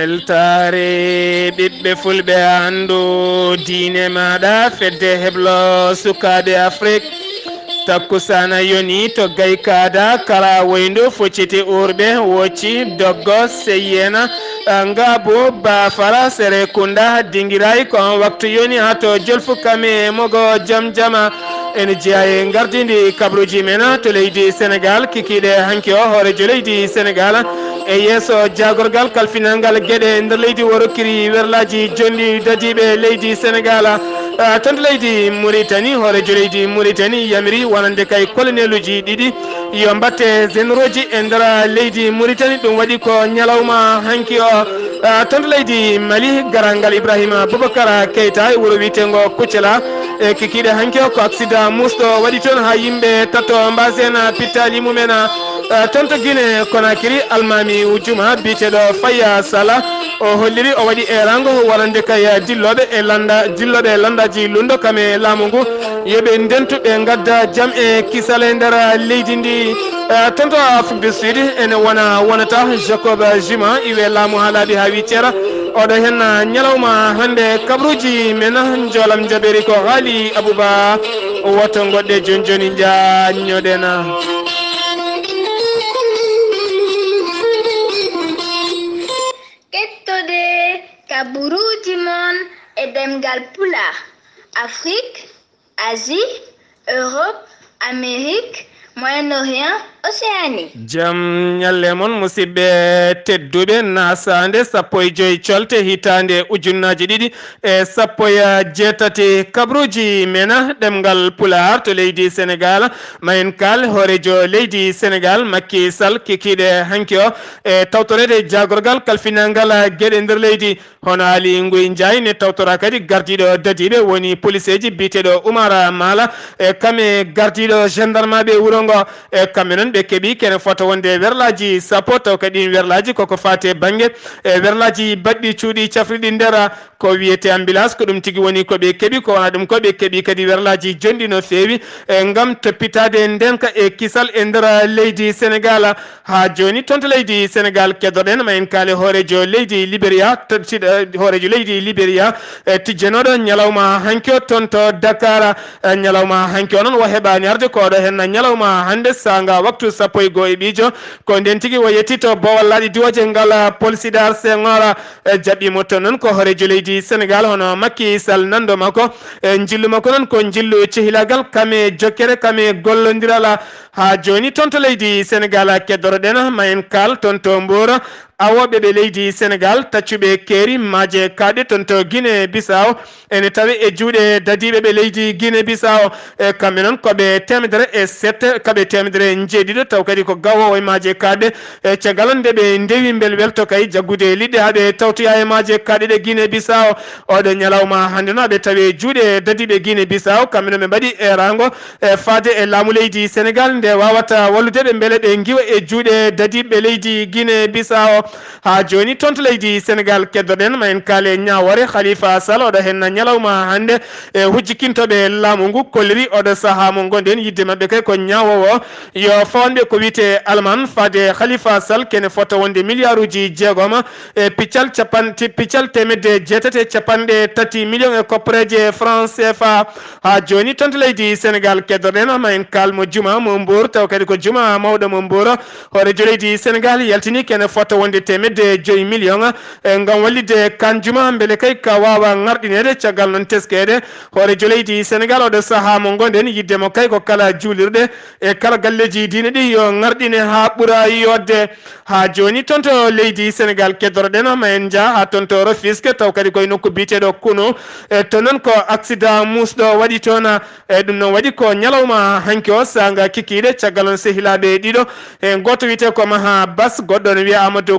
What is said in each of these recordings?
weltare ɓiɓɓe fulɓe andu diine maɗa fedde heblo sukaɓe Afrique takkusana yoni to gaykada kala woyndu focciti urɓe wocci doggo seyena ngabo bafara sere kunda dingiray ko waktu yoni hato jolfu kame mogo jam jama en jiyaye gardidi kabruji mena to leydi Sénégal kikiɗe hanki o hoorejo leydi Sénégal e yesso jagorgal kalfinangal gueɗe nder leydi worokiri werlaji jondi dadiɓe leydi Sénégal tonto leydi Mauritanie hoorejo leydi Mauritanie yamiri wonande kay coloneluji ɗiɗi yo mbatte généroji e nder leydi Mauritanie ɗum waɗi ko ñalawma hanki o tonto leydi Mali garangal Ibrahima Boubacar Keita e wuuro witengo Kuccela e kikiɗe hanki o ko accident musɗo waɗi toon ha yimɓe tatto mbasen pittali mumen tonto Guinée Conakry almami ujuma biteɗo Faya Sala o holliri o waɗi erango wonande kay dilloɓe e landaji lundo kame laamu ngu yoɓe ndentuɓe gadda jaam e kisale nder leydi ndi tonto Afrique du Sud ene wonata Jacob Zuma iwe laamu ha laaɓi ha wiccera oɗo hen ñalawma hande kabruji men jolam jaɓeri ko haali Abouba woto goɗɗe joni jañoɗena kettode kaburuji mon e demgal pulaar Afrique, Asie, Europe, Amérique, Moyen-Orient, Océanie. Jam nyalle mon musidɓe tedduɓe nasande sappo e joyi colte hitande ujunnaji ɗiɗi e sappo e jeetati kabruji mena ɗemgal pulaar to leydi Sénégal mayen kal hoorejo leydi Sénégal Macky Sall kikiɗe hanki o e tawtorede jagorgal kalfinangal gueɗe nder leydi hono Ali Nguy Ndiaye ne tawtora kadi gardiɗo dadiɓe woni police ji biteɗo Oumar Mala e kame gardiɗo gendarme ɓe wuuro ngo e kamɓe noon ɓe keeɓi kene fota wonde werlaji sappo taw kadi werlaji koko fate banggue e werlaji baɗɗi cuuɗi cafriɗi nder ko wiyete ambulance ko ɗum tigui woni koɓe keeɓi ko wona ɗum koɓe keeɓi kadi werlaji jonɗi no fewi e gam toppitade ndenka e kisal e nder leydi Sénégal ha joni tonto leydi Sénégal keddoɗen ma en kaali hoorejo leydi Libéria hoorejo leydi Libéria tijjanoɗo ñalawma hanki o tonto Dakar ñalawma hanki o noon wo heɓani arde ko oɗo hen ñalawma hande sanga waktu sappo e goho e ɓiijo ko nden tigui wo yettito bowallaɗi diwoje ngal Polsidar Senghor jaɓɓimo toon noon ko hoorejo leydi Sénégal hono Macky Sall nando makko jillu makko noon ko jillu cehilagal kame jokkere kame gollodiral ha joni tonto leydi Sénégal keddoroɗen ma en kal tonto Mbour awoɓe ɓe leydi Sénégal taccuɓe keeri maaje kaaɗe tonto Guinée Bissau ene tawi e juuɗe dadiɓe ɓe leydi Guinée Bissau e kamɓe noon koɓe 107 kaɓe 107 taw kadi ko gawowo e maaje kaaɗe e caggal nde ɓe ndewi bel welto kay jaggude liɗɗe haaɓe tawtoya e maaje kaaɗe ɗe Guinée Bissau oɗo ñalawma hande no aɓe tawi juuɗe dadiɓe Guinée Bissau kamɓe noon ɓe mbaɗi erango e faade e laamu leydi Sénégal nde wawata wallude ɓe beele ɓe giwa e juuɗe dadiɓe leydi Guinée Bissau ha joni tonto leydi Sénégal keddoɗen ma en kaale ñawore Khalifa Sall oɗo hen ñalawma hande e hujjikintoɓe laamu ngu kolliri oɗo saaha mo gonɗen yidde mabɓe kay ko ñawowo yo fawanɓe ko wiyete alman fade Khalifa Sall kene fota wonde milliard uji jeegom e piccal temedde jeetati capanɗe tati million e koppareje franc CFA ha joni tonto leydi Sénégal keddoɗen ma en kalmo juma mo Mbour taw kadi ko juma mawɗo mo Mbour hoorejo leydi Sénégal yaltini kene fota wonde temedde 5 million ngam wallide kan juma beele kay ka wawa ngarɗinede caggal noon teskede hoorejo leydi Sénégal oɗo saaha mo gonɗen yiddemo kay ko kala juulirɗe e kala galleji diine ɗi yo ngarɗine ha ɓuura yodde ha joni tonto leydi Sénégal keddoroɗen ma en jaa ha tonto Rufisque taw kadi koye nokku biteɗo Kounou e to noon ko accident musɗo waɗi toon e ɗum noon waɗi ko ñalawma hanki o sanga kikiɗe caggal on sehilaɓe ɗiɗo e goto wiyete ko Maha Bass goɗɗo ne wiya Amadou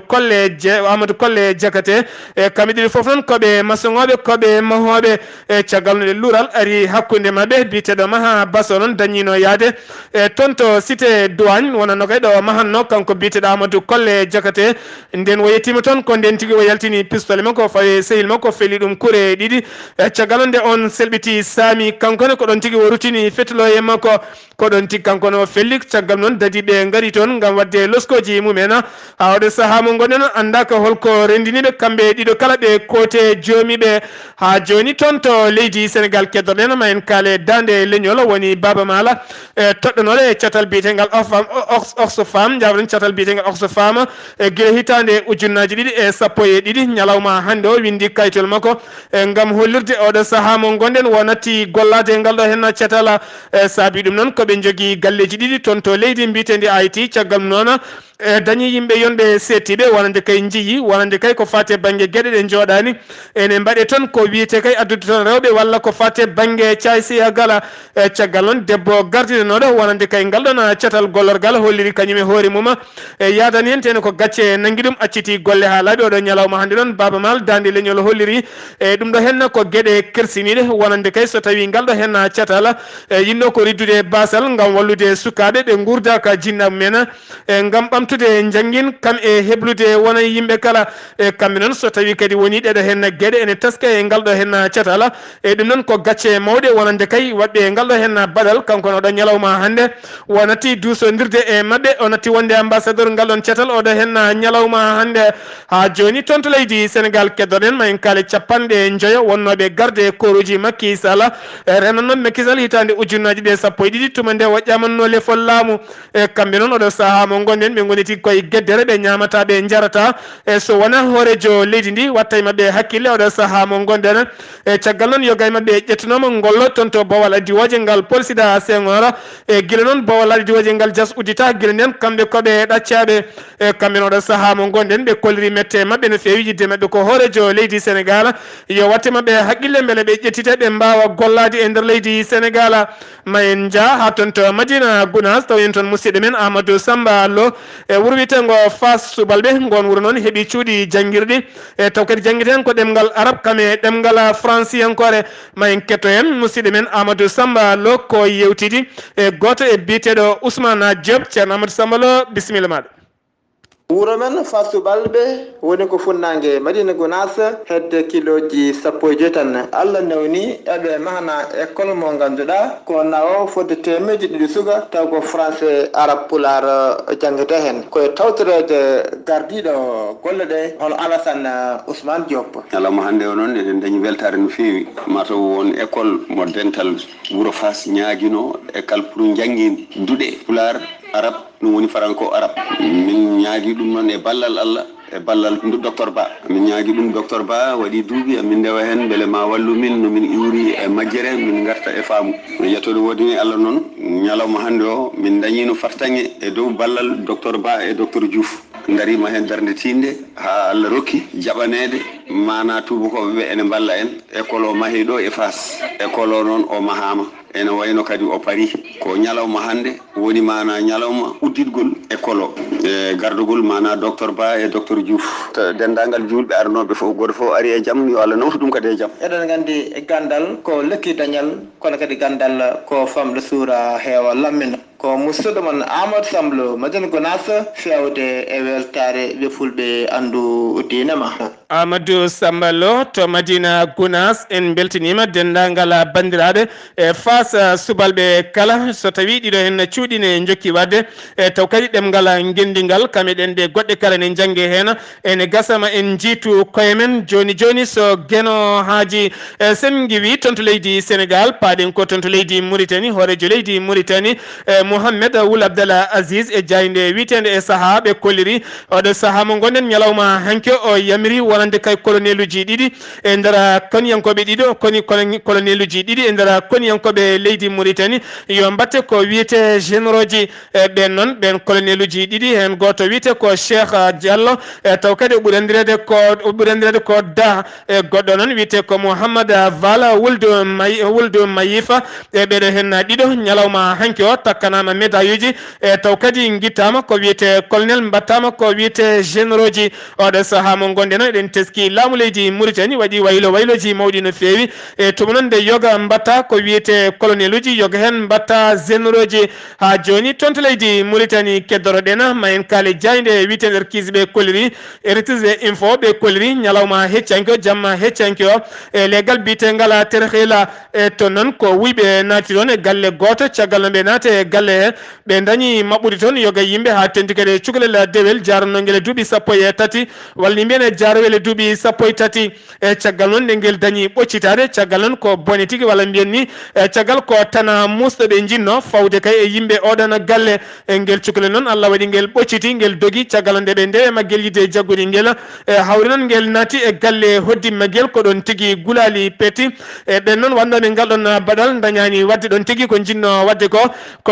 Kolle Jakate e kamɓe ɗiɗi foof noon koɓe maçoŋoɓe koɓe mahoɓe e caggal no ɗe luural ari hakkude mabɓe biteɗo Maha Bass o noon dañino yaade e tonto cité douane wonano kay ɗo mahanno kanko biteɗo Amadou Kolle Jakate nden o yettima toon ko nden tigui o yaltini pistole makko fawi sehil makko feeli ɗum kuure ɗiɗi e caggal nde on selɓiti Sami kankone ko ɗon tigui o rutini fetloye makko ko ɗon tigui kankone o felli caggal noon dadi ɓe gaari toon gam wadde loskoji mumen ha oɗo saaha mo gonen andaka holko rendiniɓe kamɓe ɗiɗo kala ɓe kote jomiɓe ha joni toon to leydi Sénégal keddorɗen ma en kaale dande leñol woni Baba Mala toɗɗonoɗo e catal biyetegal Oxfam jawren catal biyetegal Oxfam guila hitande ujunnaji ɗiɗi e sappo e ɗiɗi ñalawma hande o windi kayitol makko gam hollirde oɗo saaha mo gonɗen wonati gollade e ngal ɗo hen catal saabi ɗum noon koɓe jogui galleji ɗiɗi toon to leydi mbitendi IT caggal noon dañi yimɓe yonɓe settiɓe wonande kay jiyi wonande kay ko fate banggue gueɗe ɗe joɗani ene mbaɗe toon ko wiyete kay addude toon rewɓe walla ko fate banggue caysiya gala caggal noon debbo gardidenoɗo wonande kay ngal ɗon catal gollorgal holliri kañum e hoore mum yadani hen tene ko gacce nangui ɗum acciti golle ha laaɓi oɗo ñalawma hande noon Baba Mal dande leñol holliri e ɗum ɗo hen ko gueɗe kersiniɗe wonande kay so tawi ngal ɗo hen catal yinno ko riddude basal gam wallude sukaɓe ɓe gurdaka jinnaɓe men gam ɓamtude jangguin kam e heblude wona yimɓe kala kamɓe noon so tawi kadi woni ɗeɗo hen gueɗe ene teska e ngal ɗo hen catal e ɗum noon ko gacce mawɗe wonande kay waɗɓe ngal ɗo hen baɗal kanko oɗo ñalawma hande wonati dusodirde e mabɓe o natti wonde ambassadeur ngal ɗon catal oɗo hen ñalawma hande ha joni toon to leydi Sénégal keddoɗen ma en kaale capanɗe joyo wonnoɓe garde koroji Macky Sall renannoɓe Macky Sall hitande ujunnaji ɗe sappo e ɗiɗi tuma nde waƴƴamanno lefol laamu e kamɓe noon oɗo saaha mo gonɗen ɓe goniti koye gueddere ɓe ñamata ɓe jarata e so wona hoorejo leydi ndi watta e mabɓe hakkille oɗo saaha mo gonɗen e caggal noon yoga e mabɓe ƴettanoma ngollo toon to Bawal adiwoje ngal polsida Senghor e guila noon Bawal adiwoje ngal jas uddita guila nden kamɓe koɓe ɗaccaɓe e kamɓe noon oɗo saaha mo gonɗen ɓe kolliri mette mabɓe no fewi yidde mabɓe ko hoorejo leydi Sénégal yo watte mabɓe haqqille beele ɓe ƴettite ɓe mbawa gollade e nder leydi Sénégal ma en jaa ha toon to Madina Gounass taw en toon musidɗo men Amadou Samba Lo e wuuro wiyetengo Fass Subalɓe gon wuuro noon heeɓi cuuɗi jangguirɗi e taw kadi janggueten ko ɗemgal arab kam e ɗemgal franciankore ma en ketto hen musidɗo men Amadou Samba Lo ko yewtidi e goto e biteɗo Ousmane Diop ceerno Amadou Samba Lo bisimilla maɗa. wuro men Fass Subalɓe woni ko funnangue Madina Gounass hedde kiloji sappo e joyi tan Allah newni eɓe mahna école mo ganduɗa ko nawo fodde temedde ɗiɗi suka taw ko français arabe pular jangguete hen koye tawtorede gardiɗo golle ɗe hono Alassane Ousmane Diop. ñalawma hande o noon eɗen dañi weltare no fewi mataw won école mo dental wuuro Fass ñaguino école pour janggi duuɗe pular arabe ɗum woni franco arabe min ñaagui ɗum noon e ballal Allah e ballal docteur Ba min ñaagui ɗum docteur Ba waɗi duuɓi amin ndewa hen beele ma wallu min no min iwri e majjere min garta e faamu no yettode wodini Allah noon ñalawma hande o min dañino fartaŋe e dow ballal docteur Ba e docteur Diouf darima hen darde tinde ha Allah rokki jaɓanede mana tubakoɓeɓe ene balla en école o mahiɗo e Fass école o noon o mahama ene wayno kadi o paari ko ñalawma hande woni mana ñalawma udditgol école o e gardugol mana docteur Ba e docteur Diouf dendagal julɓe arnoɓe foof goto fof ari e jaam yo Allah nawtu ɗum kadi e jaam. eɗen gandi gandal ko lekki dañal kono kadi gandal ko famɗo suura heewa lammina ko musidɗo mon Amadou Samba Lo Madina Gounass fewde e weltare ɓe fulɓe andu dinema. Amadou Samba Lo to Madina Gounass en beltinima dendagal bandiraɓe e Fass Subalɓe kala so tawi ɗiɗo hen cuuɗine jokki wadde e taw kadi ɗemgal gendingal kameɗen ɗe goɗɗe kala ne jangge hen ene gasama en jiitu koye men joni joni so gueno haaji sen giwi toon to leydi Sénégal paaɗen ko toon to leydi Mauritanie hoorejo leydi Mauritanie Mouhamed Ould Abdallah Aziz e jayde witende e saaha ɓe kolliri oɗo saaha mo gonɗen ñalawma hanke o yamiri wonande kay colonel uji ɗiɗi e nder koniyankoɓe ɗiɗo colonel uji ɗiɗi e nder koniyankoɓe leydi Mauritanie yo mbatte ko wiyete généraux ji ɓen noon ɓen colonel uji ɗiɗi hen goto wiyete ko Cheikh Diallo e taw kadi o ɓuuri andirede ko da e goɗɗo noon wiyete ko Mouhamad Vala Wuldu Mayifa e ɓeɗo hen ɗiɗo ñalawma hanke o takkanama médaille uji e taw kadi guittama ko wiyete colonel mbattama ko wiyete généraux ji oɗo saaha mo gonɗen eɗen en teski laamu leydi Mauritanie waɗi wayloji mawɗi no feewi e tuma noon nde yoga mbatta ko wiyete colonel uji yoga hen mbatta généraux ji ha joni toon to leydi Mauritanie keddoroɗen ma en kaale jayde wiyete nder kisɓe kolliri RTG info ɓe kolliri ñalawma heccanki o jamma heccanki o e legal biyetengal terhila e toon noon ko wuyɓe naati ɗon e galle goto caggal no ɓe naata e galle he ɓe dañi mabɓude toon yoga yimɓe ha tendi kadi cukalel dewel jarnogel duuɓi sappo e tati walla mbiyen e jarowel duuɓi sappo e tati e caggal noon nde ngel dañi ɓoccitade caggal noon ko bone tigui walla mbiyen ni e caggal ko tana musɗoɓe jinno fawde kay e yimɓe oɗon galle e ngel cukalel noon Allah waɗi ngel ɓocciti ngel dogui caggal nde ɓe ndewe maguel yidde jaggude ngel e hawri noon ngel naati e galle hoddimma guel ko ɗon tigui gulali petti e ɓen noon wannoɓe ngal ɗon baɗal dañani wadde ɗon tigui ko jinno wadde ko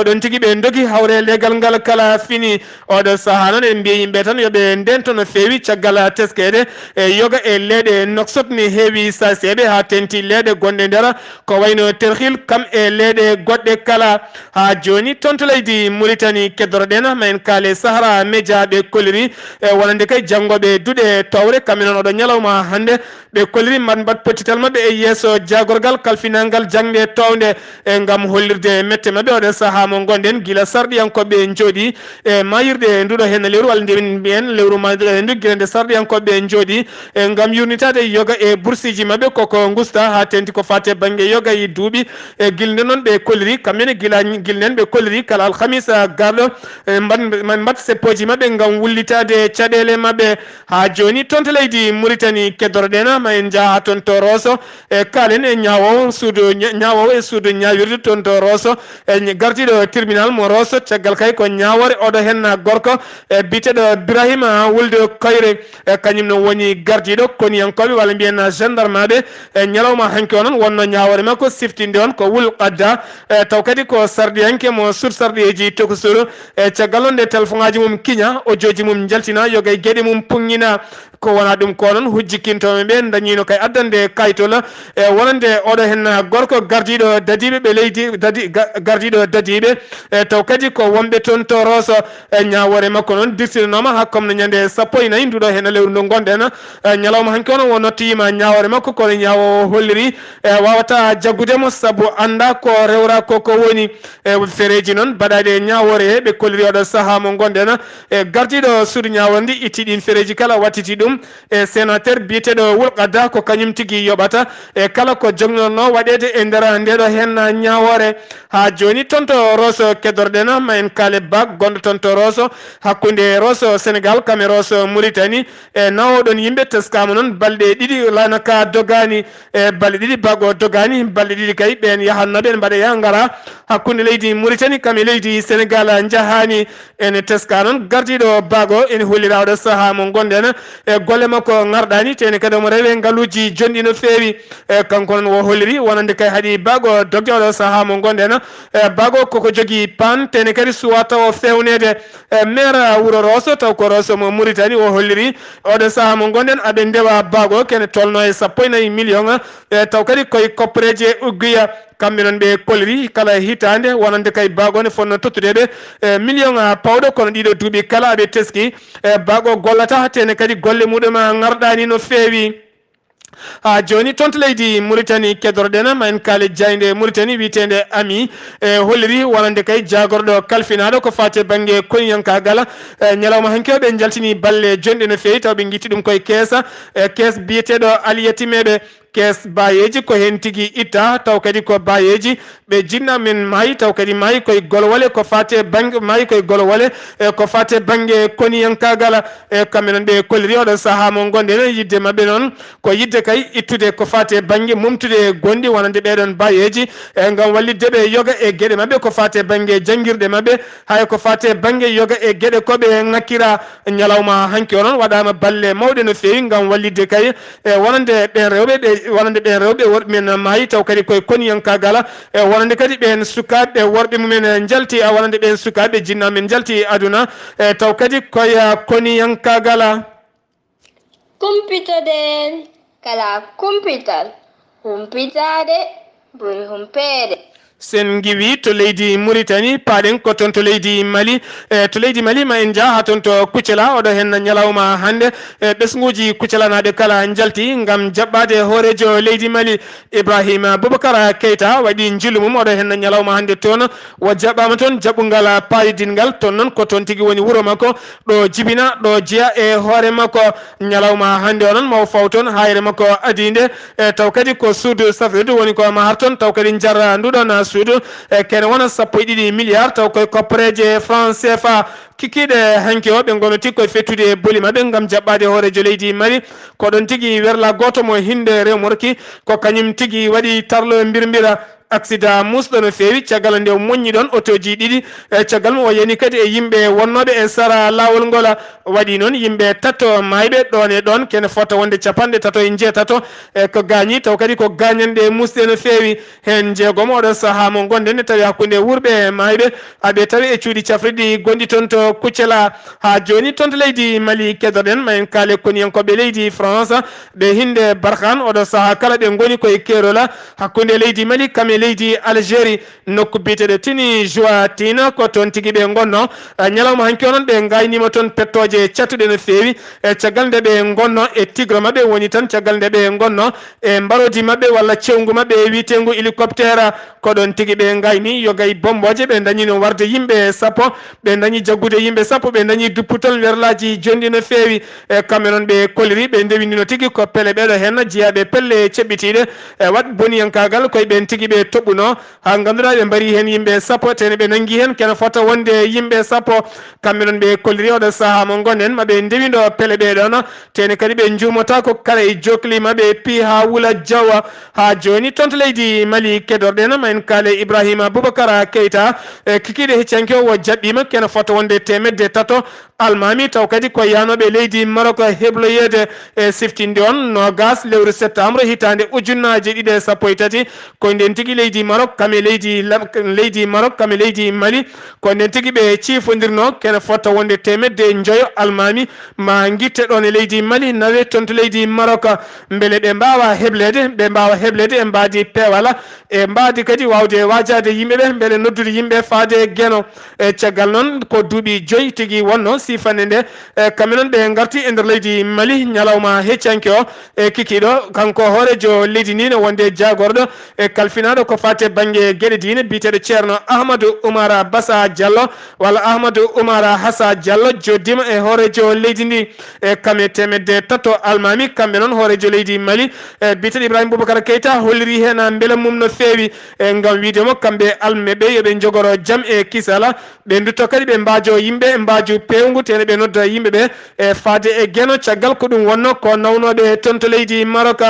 ɗon tigui ɓe dogui hawre legal ngal kala fini oɗo saaha noon en mbiya yimɓe tan yooɓe ndento no feewi caggal teskede e yoga e leeɗe noksot ni heewi saseɓe ha tenti leeɗe gonɗe nder ko wayno terhil kam e leeɗe goɗɗe kala ha joni toon to leydi Mauritanie keddoroɗen ma en kaale Sahara Média ɓe kolliri e wonande kay janggoɓe duuɗe towre kamɓe noon oɗo ñalawma hande ɓe kolliri mbat pottital mabɓe e yesso jagorgal kalfinalngal jangde towde e gam hollirde mette mabɓe oɗo saaha mo gonɗen guila sarɗiyankoɓe jooɗi e mayirde nduɗo hen lewru walla ndemin mbiyen lewru mayirɗo hen ndu guila nde sarɗiyankoɓe jooɗi e gam yurnitade yoga e boursiji mabɓe koko gusta ha tenti ko fate banggue yoga e duuɓi e guilnde noon ɓe kolliri kamɓene guilnen ɓe kolliri kala alhamisa garɗo mbat seppoji mabɓe gam wullitade caɗele mabɓe ha joni toon to leydi Mauritanie keddoroɗen ma en jaaha toon to Rosso e kalen e ñawowo e suudu ñawirde toon to Rosso e gardiɗo tribunal mo Rosso caggal kay ko ñawore oɗo hen gorko e biteɗo Ibrahima Wulde Koyre e kañum no woni gardiɗo koniyankoɓe walla mbiyen gendarme ɓe e ñalawma hanki o noon wonno ñawore makko siftinde on ko wul qadda e taw kadi ko sardiyanke mo sur sardiyeji tokusuru e caggal on nde téléphone ngaji mum kiña o joji mum jaltina yoga e gueɗe mum puŋñina ko wona ɗum ko noon hujjikkintoɓe ɓe dañino kay addande kayitol e wonande oɗo hen gorko gardiɗo dadiɓe ɓe leydi gardiɗo dadiɓe e taw kadi ko wonɓe toon to Rosso e ñawore makko noon dirtinoma hakkom no ñande sappo e nayyi nduɗo hen lewru ndu gonɗen ñalawma hanki on o nottoyima ñawore makko kono ñawo holliri e wawata jaggudemo saabu anda ko rewra koko woni e fereji noon baɗaɗe ñawore he ɓe kolliri oɗo saaha mo gonɗen e gardiɗo suudu ñawore ndi itti ɗin fereji kala wattiti ɗum e sénateur biyeteɗo Wulqadda ko kañum tigui yoɓata e kala ko jognono waɗede e nder ndeɗo hen ñawore ha joni toon to Rosso keddorɗen ma en kaale bak gonɗo toon to Rosso hakkude Rosso Sénégal kame Rosso Mauritanie e nawoɗon yimɓe teskama noon balɗe ɗiɗi lanaka dogani e balɗe ɗiɗi bago dogani balɗe ɗiɗi kay ɓen yahannoɓe en mbaɗa ya gara hakkude leydi Mauritanie kame leydi Sénégal jahani ene teska noon gardiɗo bago ene hollira oɗo saaha mo gonɗen e golle makko garɗani tene kadi omo rewe ngaluji jonɗi no feewi e kanko noon wo holliri wonande kay haɗi bago dogde oɗo saaha mo gonɗen e bago koko jogui pan tene kadi suwa taw fewnede e maire wuuro Rosso taw ko Rosso mo Mauritanie o holliri oɗo saaha mo gonɗen aɓe ndewa bago kene tolno e sappo e nayyi million e taw kadi koye koppareje ugguya kamɓe noon ɓe kolliri kala hitande wonande kay bago ne fonno tottudeɓe e million pawɗo kono ɗiɗo duuɓi kala aɓe teski e bago gollata tene kadi golle muɗum garɗani no feewi ha joni toon to leydi Mauritanie keddoroɗen ma en kaale jayde Mauritanie witende ami e holliri wonande kay jagorɗo kalfinaɗo ko fate banggue koniyankagal ñalawma hanki o ɓe jaltini balle jonɗe no feewi taw ɓe guitti ɗum koye keesa e kees biyeteɗo aliyatimeɓe kees bayeji ko hen tigui itta taw kadi ko bayeji ɓe jinna men maayi taw kadi maayi koye golowole ko fate banggue maayi koye golowole e ko fate banggue koniyankagal e kamɓe noon ɓe kolliri oɗo saaha mo gonɗen yidde mabɓe noon ko yidde kay ittude ko fate banggue mumtude gonɗi wonande ɓeɗon bayeji e gam walliddeɓe yoga e gueɗe mabɓe ko fate banggue jangguirɗe mabɓe hay ko fate banggue yoga e gueɗe koɓe ngakkira ñalawma hanki o noon waɗama balle mawɗe no feewi gam wallidde kay e wonande ɓen rewɓe ɓe wonande ɓen rewɓe worɓe men maayi taw kadi koye koniyankagala e wonande kadi ɓen sukaɓe worɓe mumen jalti a wonande ɓen sukaɓe jinnaɓe men jalti aduna e taw kadi koye koniyankagala kumpitoɗen kala kumpital humpitade ɓuri humpede sen giwi to leydi Mauritanie paɗen ko ton to leydi Mali to leydi Mali ma en jaa ton to Kucela oɗo hen ñalawma hande ɓesguji kucelanaɓe kala jalti ngam jaɓɓade hoorejo leydi Mali Ibrahima Boubacara Keita waɗi jilu mum oɗo hen ñalawma hande toon wo jaɓɓama toon jaɓɓugal payidingal toon noon ko toon tigui woni wuuro makko ɗo jibina ɗo jeeya e hoore makko ñalawma hande o noon mawo faw toon hayre makko adinde taw kadi ko suudu safrude woni ko mahar toon taw kadi jarra nduɗon suudu kene wona 1.2 milliard taw koye koppareje franc CFA kikiɗe hanki o ɓe gono tigui koye fettude booli mabɓe gam jaɓɓade hoorejo leydi Mali ko ɗon tigui werla goto mo hinde rewmorki ko kañum tigui waɗi tarlo birbira accident musɗo no feewi caggal nde moññi ɗon autoji ɗiɗi caggal mo o yani kadi e yimɓe wonnoɓe e sara lawol ngol waɗi noon yimɓe tato mayɓe ɗon e ɗon kene fota wonde capanɗe tato e jeetato ko gañi taw kadi ko gañanɗe musɗe no feewi hen jeegom oɗo saaha mo gonɗen ne tawi hakkude wurɓe mayɓe aɓe tawi e cuuɗi cafriɗi gonɗi toon to Kucela ha joni toon to leydi Mali kedoɗen ma en kaale koniyankoɓe leydi France ɓe hinde Barkhane oɗo saaha kala ɓe goni koye kerola hakkude leydi Mali kame leydi Algérie nokku biteɗo tini Joatina ko toon tigui ɓe gonno ñalawma hanki onon ɓe gaynima toon pettoje cattuɗe no feewi e caggal nde ɓe gonno e tigre mabɓe woni tan caggal nde ɓe gonno e mbarodi mabɓe walla cewgu mabɓe wiitengu hélicoptère ko ɗon tigui ɓe gayni yo gay bomboje ɓe dañi no warde yimɓe sappo ɓe dañi jaggude yimɓe sappo ɓe dañi dupputol werlaji jonɗi no feewi e kamɓe noon ɓe koliri ɓe ndewindino tigui ko pelle ɓeɗo hen jeeyaɓe pelle ceɓɓitiɗe e wat boniyankagal koye ɓen tigui ɓe toɓɓuno ha ganduɗa ɓe mbari hen yimɓe sappo tene ɓe nangui hen kene fota wonde yimɓe sappo kamɓe noon ɓe kolliri oɗo saaha mo gonen maɓe ndewido pelle ɓeɗon tene kadi ɓe jumata ko kala e jokli maɓe pi ha wula diawa ha joni toon to leydi Mali kedorɗen ma en kaale Ibrahima Boubacara Keita kikiɗe heccanke o jaɓɓima kene fota wonde temedde tato almami taw kadi ko yanoɓe leydi Maroc hebloyede e siftinde on nogas lewru septembre hitande ujunnaje ɗiɗi e sappo e tati ko nden tigui leydi Maroc kame leydi Maroc kame leydi Mali ko nden tigui ɓe cifodirno kene fotta wonde temedde joyo almami ma guitte ɗon e leydi Mali nawe toon to leydi Maroc beele ɓe mbawa heblede e mbadi pewala e mbadi kadi wawde wajade yimɓeɓe beele noddude yimɓe faade gueno e caggal noon ko duuɓi joyyi tigui wonno sifande nde kamɓe noon ɓe garti e nder leydi Mali ñalawma heccanke o e kikiɗo kanko hoorejo leydi ndi ne wonde jagorɗo e kalfinaɗo ko fate banggue gueɗe diine biteɗo ceerno Ahmadou Oumara Bassa Diallo walla Ahmadou Oumara Hassa Diallo joddima e hoorejo leydi ndi e kame temedde tato almami kamɓe noon hoorejo leydi Mali e biteɗo Ibrahima Boubacara Keita holliri hen beela mum no feewi e gam widemo kamɓe almeɓe yooɓe jogoro jaam e kisala ɓe dutto kadi ɓe mbajo yimɓe e mbaju pewgu tene ɓe nodda yimɓeɓe e faade e gueno caggal ko ɗum wonno ko nawnoɓe toon to leydi Maroc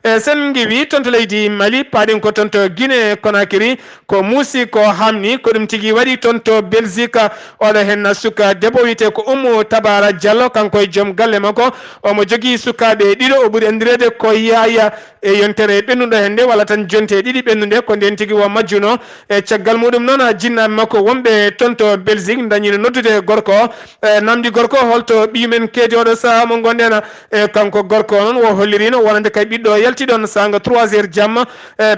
e sen giwi toon to leydi Mali paɗen ko toon to Guinée Conakry ko muusi ko hamni ko ɗum tigui waɗi toon to Belgique oɗo hen suka debbo wiyete ko Oumou Tabara Diallo kanko e joom galle makko omo jogui sukaɓe ɗiɗo o ɓuuri andirede ko Yaya e yontere ɓennuɗo hen nde walla tan jonte ɗiɗi ɓennude ko nden tigui wo majjuno e caggal muɗum noon jinnaɓe makko wonɓe toon to Belgique dañino noddude gorko o namdi gorko holto ɓiyumen keedi oɗo saaha mo gonɗen e kanko gorko noon wo hollirino wonande kay ɓiɗɗo yaltiɗon sanga 3h jamma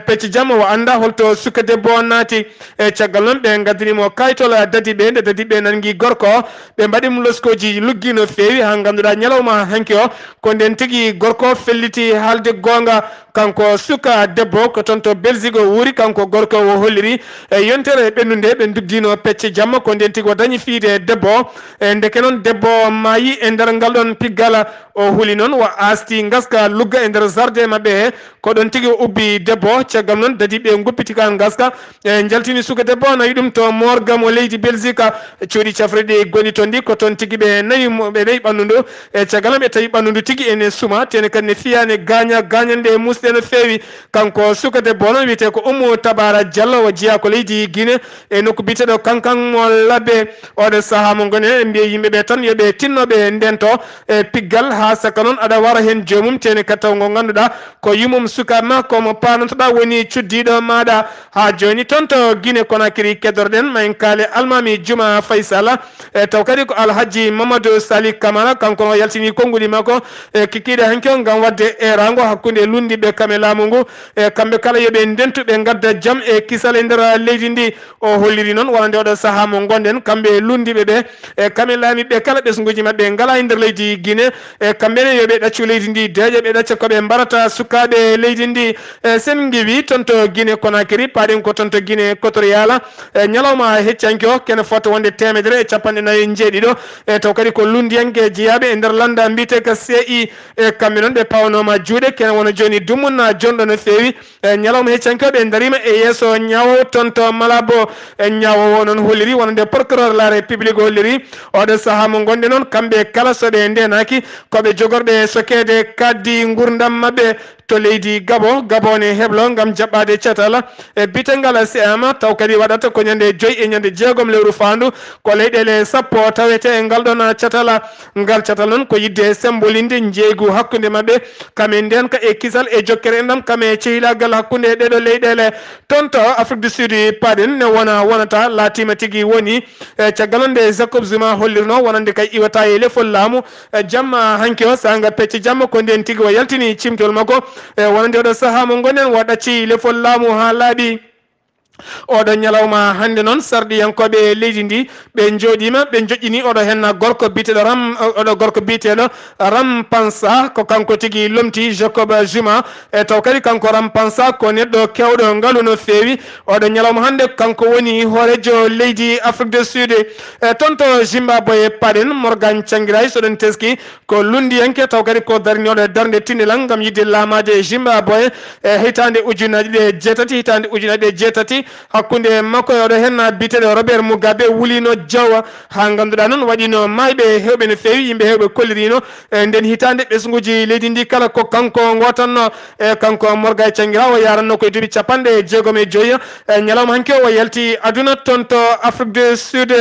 pecce jamma o anda holto suka debbo o naati e caggal noon ɓe gaddanimo kaytol dadiɓe nde dadiɓe nangui gorko o ɓe mbaɗimo loskoji luggi no feewi ha ganduɗa ñalawma hanki o ko nden tigui gorko felliti haalde gonga kanko suka debbo ko toon to Belgique o wuuri kanko gorko o holliri e yontere ɓennude ɓe duggino pecce jamma ko nden tigui o dañi fiide debbo e ndeke noon debbo maayi e nder ngal ɗon piggal o huuli noon o asti gaska lugga e nder jardin mabɓe he ko ɗon tigui ubbi debbo caggal noon dadiɓe guppitika gaska e jaltini suka debbo nayi ɗum to morgam o leydi Belgique cuuɗi cafriɗi goni toon ɗi ko toon tigui ɓe nayi ɓandu ndu e caggal noon ɓe tawi ɓandu ndu tigui ene suuma tene kadi ne fiyane gañande e musde no feewi kanko suka debbo noon wiyete ko Oumou Tabara Diallo o jeeya ko leydi Guinée e nokku biteɗo kankan mo labbe oɗo saaha mo goni e mbiye yimɓeɓe tan yooɓe tinnoɓe ndento e piggal ha saka noon aɗa wara hen jomum tene kadi taw ngo ganduɗa ko yumum sukaɓe ma komo panotoɗa woni cuddiɗo maɗa ha joni toon to Guinée Conakry keddorɗen ma en kaale almami Djouma Faysal e taw kadi ko Alhaji Mamadou Sali Camara kanko o yaltini konnguli makko e kikiɗe hanki o gam wadde e rango hakkude lundiɓe kame laamu ngu kamɓe kala yoɓe ndentuɓe gadda jaam e kisal e nder leydi ndi o holliri noon wonande oɗo saaha mo gonɗen kamɓe lundiɓe ɓe e kame laamiɓe kala ɓesguji mabɓe ngala e nder leydi Guinée e kamɓene yoɓe ɗaccu leydi ndi deeƴa ɓe ɗacca koɓe mbarata sukaɓe leydi ndi sen giwi toon to Guinée Conakry paɗen ko toon to Guinée Équatorial ñalawma heccanki o kene fota wonde 149 e taw kadi ko lundiyanke jeeyaɓe e nder landa mbiyete ko CI e kamɓe noon ɓe pawanoma juuɗe kene wona joni dumunna jonɗo no fewi ñalawma heccanki o ɓe darima e yesso ñawowo toon to Malabo ñawowo noon holliri wonande procureur la république holliri oɗo saaha mo gonɗe noon kamɓe kala soɓe ndenaki koɓe jogorɓe sokede kaddi gurdam mabɓe to leydi Gabon ne heblo gam jaɓɓade cetal e bitengal CM taw kadi waɗata ko ñande 5 e ñande 6 lewru fandu ko leyɗele sappo tawete e ngal ɗon cetal ngal cetal noon ko yidde sembolinde jeeygu hakkude mabɓe kame nden ka e kisal e jokkere enɗam kame cehilagal hakkude ɗeɗo leyɗele toon to Afrique du Sud paɗen ne wonata laatima tigui woni caggal on nde Jacob Zuma hollirno wonande kay iwata e lefol laamu jamma hanki o sanga pecce jamma ko nden tigui o yaltini cimtol makko wonande oɗo saaha mo gonen wa ɗacci lefol laamu ha laaɓi oɗo ñalawma hande noon sarɗiyankoɓe leydi ndi ɓe jooɗima ɓe joƴƴini oɗo hen gorko biteɗo oɗo gorko biteɗo Rampansa ko kanko tigui lomti Jacob Zuma e taw kadi kanko Rampansa ko neɗɗo kewɗo ngaalu no fewi oɗo ñalawma hande kanko woni hoorejo leydi Afrique du Sud e toon to Zimbabwe paɗen Morgan Tsvangirai soɗon teski ko lundiyanke taw kadi ko darnioɗo darde tindilal gam yidde laamade Zimbabwe e hitande ujunaji ɗe jeetati hitande ujunaji ɗe jeetati hakkunde makko e oɗo hen biteɗo Robert Mugabe wulino Diaw ha ganduɗa noon waɗino mayɓe hewɓe no fewi yimɓe hewɓe kollirino e nden hitande ɓesguji leydi ndi kala ko kanko gotanno e kanko Morgan Tsvangirai o yaranno koye duuɓi 65 e ñalawma hanki o yalti aduna toon to Afrique du Sud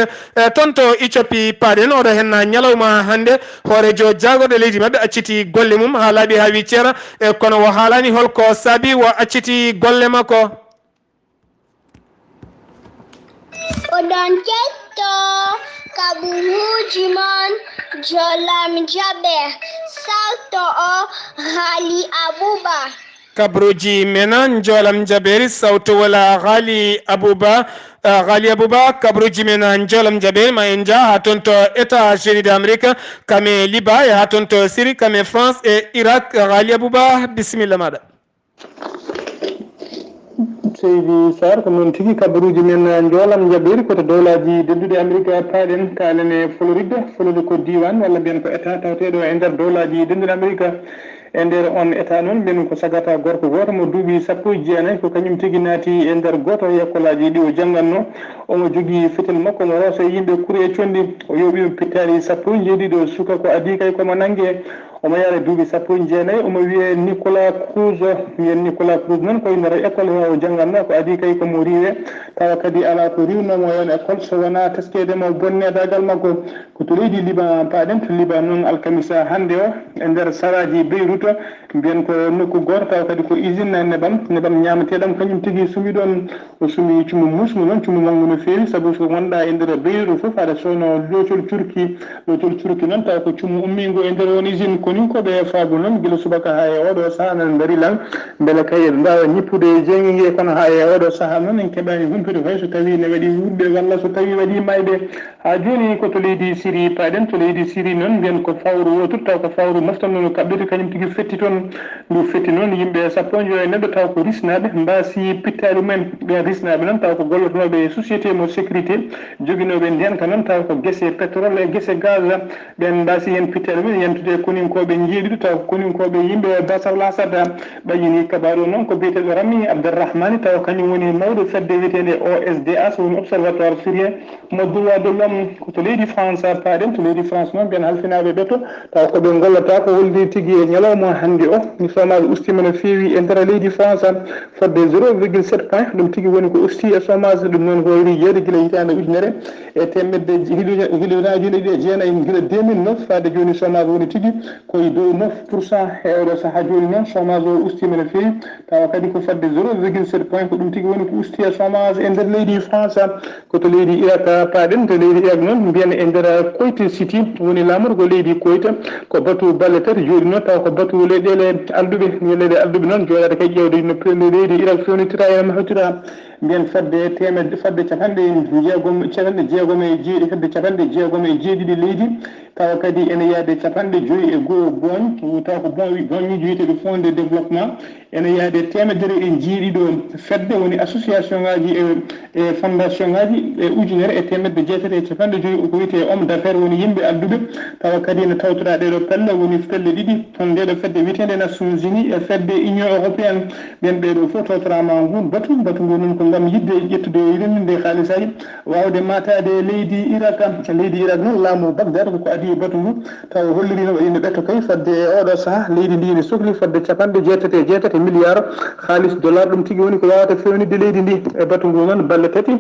toon to Éthiopie paɗen oɗo hen ñalawma hande hoorejo jagorɗo leydi mabɓe acciti golle mum ha laaɓi ha wi ceera e kono o haalani holko saabi wo acciti golle makko. Oɗon ketto kaɓuruji mon jolam jaɓe salto o Ghali Abouba kabruji mena jolam jaberi sawto wala Ghali Abouba kabruji mena jolam jaberi ma en ja ha toon to États-Unis d'Amérique kame Liba e ha toon to Syrie kame France e Irak Ghali Abouba bisimilla maɗa. seydi Sarr ko noon tigui kabaruji men joolam jaɓɓiri koto dowlaji dedduɗe Amérique paaɗen kaalen e Floride ko diwan walla mbiyen ko état tawateɗo e nder dowlaji dedduɗe Amérique e nder on état noon mbiyen ko sagata gorko goto mo duuɓi 19 ko kañum tigui naati e nder goto e école aji ɗi o jangganno omo jogui fetel makko omo roosa yimɓe kuuri e condi o yooɓimo pittari 17 suka ko adi kay komo nanggue omo yaara duuɓi 19 omo wiye Nicolas Cruz noon koye nder école he o jangganno ko adi kay komo riiwe tawa kadi ala ko riwnomo yon école so wona teskedemo bonnedagal makko ko to leydi Liban paaɗen to Liban noon alkamisa hande o e nder saraji Beyrouth mbiyen ko nokku goto tawa kadi ko usine nebam ñamateɗam kañum tigui sumi ɗon o sumi cumu musmu noon cumu manggu no fewi saabu so gonɗa e nder Beyrouth foof aɗa sowno locol curki noon tawa ko cumu ummigo e nder on usine koni koɓe faabu noon guila subaka ha e oɗo saaha nan darilan beele kay mbawa ñippude jeygu ngue kono ha e oɗo saaha noon en keeɓani humtude fay so tawi ne waɗi wuɗɓe walla so tawi waɗi mayɓe ha joni ko to leydi Syrie paaɗen to leydi Syrie noon mbiyen ko fawru wotur taw ko fawru moftanno no kaɓɓirde kañum tigui fetti toon ndu fetti noon yimɓe 19 neɗɗo taw ko risnaɓe mbasi pittali mumen ɓen risnaɓe noon taw ko gollotonoɓe société mo sécurité joguinoɓe ndenka noon taw ko guesse pétrole e guesse gaz ɓen mbasi hen pittali mumen yentude koninkoɓe jeeɗiɗo taw ko koninkoɓe yimɓe Bachar al-Assad ɓaƴini kabaru noon ko biyeteɗo Rami Abderrahmani taw kañum woni mawɗo fedde wiyetede OSDA so woni observatoire syrien mo droit de l'homme ko to leydi France paaɗen to leydi France noon mbiyen halfinaɓe ɓeto taw koɓe gollata ko holdi tigui e ñalawma hande o ni chômage ustima no fewi e nder leydi France fodde 0,7 point ɗum tigui woni ko usti e chômage ɗum noon ko wari jeeyde guila hitande ujunere e temedde hilunaji ɗe jeenayyi guila 2009 fadde joni chômage woni tigui koye dow 9% e oɗo saaha joni noon chômage o ustima no fewi tawa kadi ko fadde 0,7 point ko ɗum tigui woni ko usti e chômage e nder leydi France koto leydi Irak paaɗen to leydi Irak noon mbiyen e nder Koweït City woni lamorgo leydi Koweït ko batu balle tati jooɗi noon tawa ko batu leɗɗe ñeele alduɓe noon jooɗade kay ƴewde no leydi Irak fewnitira ene mahotira mbiyen fadde capanɗe jeegom e jeeɗi fadde capanɗe jeegom e jeeɗiɗi leydi tawa kadi ene yaade capanɗe joyi e goho gooñ taw ko boñuji wiyeteɗo fonds de développement ene yaade temedere e jeeɗiɗo fedde woni association ngaji e fondation ngaji e ujunere e temedde jeetati e capanɗe joyi ko wiyete homme d'affaires woni yimɓe adduɓe tawa kadi ne tawtora ɗeɗo pelle woni pelle ɗiɗi toon ndeɗo fedde wiyetede Nations Unies e fedde Union européenne ɓen ɓeɗo fof tawtorama hun batu ngo noon ko ngam yidde ƴettude rendinde haalisaji wawde matade leydi Irak noon laamu Bagdad ko adi batu ngu taw hollirino waɗino ɓetto kay fadde oɗo saaha leydi ndi ne sohli fadde capanɗe jeetati milliard haalis dollar ɗum tigui woni ko wawata fewnidde leydi ndi e batu ngu noon balle tati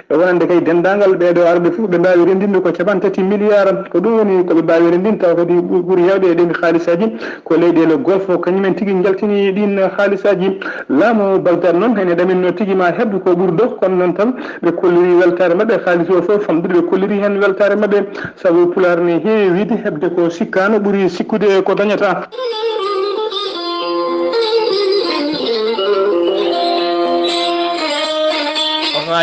e wonande kay dendagal ɓeɗo arɓe fof ɓe mbawi rendinde ko capantati milliard ko ɗum woni koɓe mbawi rendinde taw kadi ɓuuri hewde e ɗin haalisaji ko leyɗele golfe kañumen tigui jaltini ɗin haalisaji laamu Bagdad noon ene ɗaminno tigui ma hebde ko ɓurdo kono noon tan ɓe kolliri weltare mabɓe haalis o fof famɗude ɓe kolliri hen weltare mabɓe saabu pular ne heewi wiide hebde ko sikkano ɓuuri sikkude ko dañata.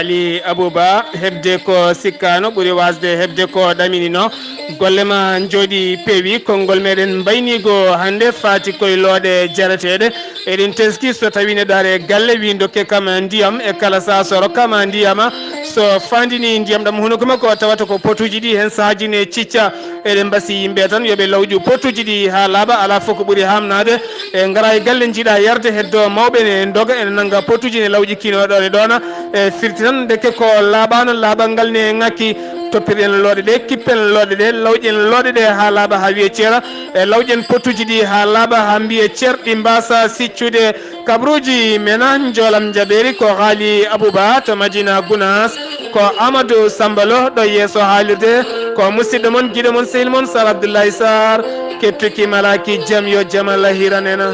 Ali Abouba hebde ko sikkano ɓuuri wasde hebde ko ɗaminino golle ma jooɗi peewi konngol meɗen mbaynigo hande faati koye looɗe jarateɗe eɗen teski so tawi neɗɗo are galle wi dokke kam ndiyam e kala sa so rokkama ndiyama so fandini ndiyam ɗam hunuko makko tawata ko potuji ɗi hen sahaji ne cicca eɗen mbasi yimɓe tan yooɓe lawƴu potuji ɗi ha laaɓa ala fof ko ɓuuri hamnade e gara e galle jiiɗa yarde heddo mawɓe ne doga ene nanga potuji ne lawƴi kinoɗo e ɗona e firti tan deke ko laaɓano laaɓal ngal ne ngakki toppirɗen looɗe ɗe kippen looɗe ɗe lawƴen looɗe ɗe ha laaɓa ha wiye ceera e lawƴen pottuji ɗi ha laaɓa ha mbiye ceerɗi mbasa siccude kabruji mena joolam jaɓeri ko haali Abouba to Madina Gounass ko Amadou Sambalo ɗo yeeso haalirde ko musidɗo moon guiɗo moon sehil moon Sar Abdoullahi Sarr kettuki malaki jaam yo jaam Allah hiranena.